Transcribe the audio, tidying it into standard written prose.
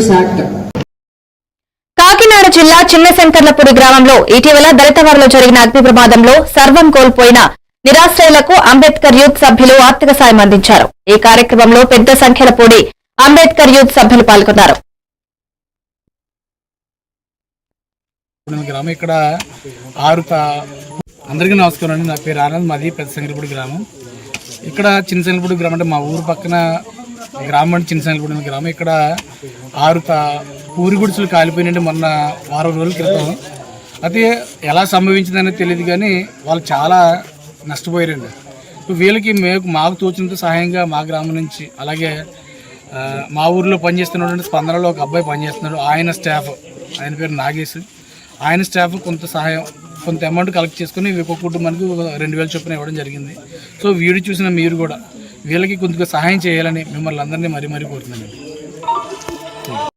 Amendments Act. Kakinada జిల్లా చిన్నశంకర్లపూడి గ్రామంలో ఇటీవల దళితవాడలో జరిగిన అగ్ని ప్రమాదంలో సర్వం కోల్పోయిన నిరాశ్రయులకు అంబేద్కర్ యూత్ సభ్యులు ఆర్థిక సాయం అందించారు. ఈ కార్యక్రమంలో పెద్ద సంఖ్యలో పూడి అంబేద్కర్ యూత్ సభ్యులు పాల్గొన్నారు. ఇక్కడ అందరికీ నమస్కారం అండి. నా పేరు ఆనంద్. మాది పెద్ద సంఖ్యలపూడి గ్రామం. ఇక్కడ చిన్న సంఖ్యలపూడి గ్రామం అంటే మా ఊరు పక్కన గ్రామం అంటే చిన్న సంఖ్యలపూడి గ్రామం. ఇక్కడ 6 పూరి గుడిసెలు కాలిపోయినండి మొన్న వారం రోజుల క్రితం. అది ఎలా సంభవించిందనేది తెలియదు కానీ వాళ్ళు చాలా నష్టపోయారండి. వీళ్ళకి మాకు తోచినంత సహాయంగా మా గ్రామం నుంచి, అలాగే మా ఊర్లో పనిచేస్తున్నటువంటి స్పందనలో ఒక అబ్బాయి పనిచేస్తున్నాడు. ఆయన స్టాఫ్, ఆయన పేరు నాగేష్, ఆయన స్టాఫ్ కొంత అమౌంట్ కలెక్ట్ చేసుకుని ఒక్కొక్క కుటుంబానికి 2000 చొప్పున ఇవ్వడం జరిగింది. సో వీడియో చూసిన మీరు కూడా వీళ్ళకి కొద్దిగా సహాయం చేయాలని మిమ్మల్ని అందరినీ మరీ కోరుతున్నాను.